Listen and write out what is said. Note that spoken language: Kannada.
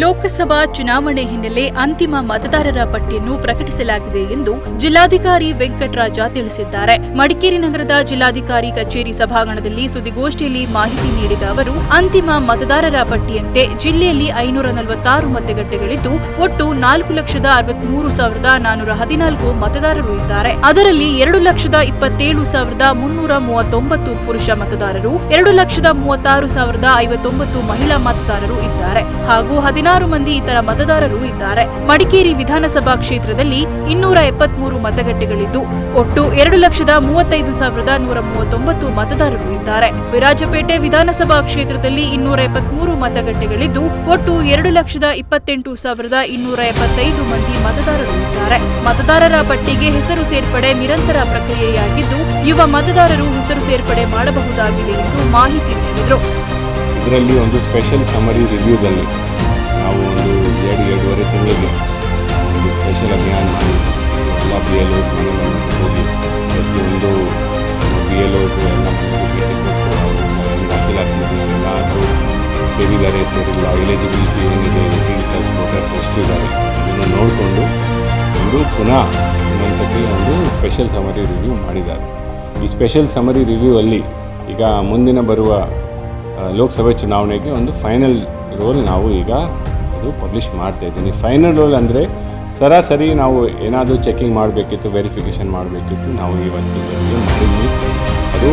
ಲೋಕಸಭಾ ಚುನಾವಣೆ ಹಿನ್ನೆಲೆ ಅಂತಿಮ ಮತದಾರರ ಪಟ್ಟಿಯನ್ನು ಪ್ರಕಟಿಸಲಾಗಿದೆ ಎಂದು ಜಿಲ್ಲಾಧಿಕಾರಿ ವೆಂಕಟರಾಜ ತಿಳಿಸಿದ್ದಾರೆ. ಮಡಿಕೇರಿ ನಗರದ ಜಿಲ್ಲಾಧಿಕಾರಿ ಕಚೇರಿ ಸಭಾಂಗಣದಲ್ಲಿ ಸುದ್ದಿಗೋಷ್ಠಿಯಲ್ಲಿ ಮಾಹಿತಿ ನೀಡಿದ ಅವರು, ಅಂತಿಮ ಮತದಾರರ ಪಟ್ಟಿಯಂತೆ ಜಿಲ್ಲೆಯಲ್ಲಿ 546 ಮತಗಟ್ಟೆಗಳಿದ್ದು ಒಟ್ಟು 4,63,414 ಮತದಾರರು ಇದ್ದಾರೆ. ಅದರಲ್ಲಿ 2,27,339 ಪುರುಷ ಮತದಾರರು, 2,36,059 ಮಹಿಳಾ ಮತದಾರರು ಇದ್ದಾರೆ ಹಾಗೂ 16 ಮಂದಿ ಇತರ ಮತದಾರರು ಇದ್ದಾರೆ. ಮಡಿಕೇರಿ ವಿಧಾನಸಭಾ ಕ್ಷೇತ್ರದಲ್ಲಿ 273 ಮತಗಟ್ಟೆಗಳಿದ್ದು ಒಟ್ಟು 2,35,139 ಮತದಾರರು ಇದ್ದಾರೆ. ವಿರಾಜಪೇಟೆ ವಿಧಾನಸಭಾ ಕ್ಷೇತ್ರದಲ್ಲಿ 273 ಮತಗಟ್ಟೆಗಳಿದ್ದು ಒಟ್ಟು 2,28,275 ಮಂದಿ ಮತದಾರರು ಇದ್ದಾರೆ. ಮತದಾರರ ಪಟ್ಟಿಗೆ ಹೆಸರು ಸೇರ್ಪಡೆ ನಿರಂತರ ಪ್ರಕ್ರಿಯೆಯಾಗಿದ್ದು ಯುವ ಮತದಾರರು ಹೆಸರು ಸೇರ್ಪಡೆ ಮಾಡಬಹುದಾಗಿದೆ ಎಂದು ಮಾಹಿತಿ ನೀಡಿದರು. ಇದರಲ್ಲಿ ಒಂದು ಸ್ಪೆಷಲ್ ಸಮರಿ ರಿವ್ಯೂದಲ್ಲಿ ನಾವು ಒಂದು 2-2.5 ತಿಂಗಳಿಗೆ ಒಂದು ಸ್ಪೆಷಲ್ ಅಭಿಯಾನ ಮಾಡಿ ಎಲ್ಲ BLO ಹೋಗಿ ಪ್ರತಿಯೊಂದು BLO ಎಲ್ಲ ದಾಖಲಾತಿದೆ, ಎಲ್ಲರೂ ಸೇರಿದ್ದಾರೆ ಸೇರಿಲ್ಲ, ಎಲಿಜಿಬಿಲಿಟಿ ಏನಿದೆ, 18+ ವೋಟರ್ಸ್ ಎಷ್ಟಿದ್ದಾರೆ ಇದನ್ನು ನೋಡಿಕೊಂಡು ಒಂದು ಪುನಃ ಇನ್ನೊಂದ್ಸತಿ ಒಂದು ಸ್ಪೆಷಲ್ ಸಮರಿ ರಿವ್ಯೂ ಮಾಡಿದ್ದಾರೆ. ಈ ಸ್ಪೆಷಲ್ ಸಮರಿ ರಿವ್ಯೂ ಅಲ್ಲಿ ಈಗ ಮುಂದಿನ ಬರುವ ಲೋಕಸಭೆ ಚುನಾವಣೆಗೆ ಒಂದು ಫೈನಲ್ ರೋಲ್ ನಾವು ಈಗ ಅದು ಪಬ್ಲಿಷ್ ಮಾಡ್ತಾ ಇದ್ದೀನಿ. ಫೈನಲ್ ರೋಲ್ ಅಂದರೆ ಸರಾಸರಿ ನಾವು ಏನಾದರೂ ಚೆಕಿಂಗ್ ಮಾಡಬೇಕಿತ್ತು, ವೆರಿಫಿಕೇಷನ್ ಮಾಡಬೇಕಿತ್ತು, ನಾವು ಇವತ್ತು ಮಾಡಿದ್ವಿ. ಅದು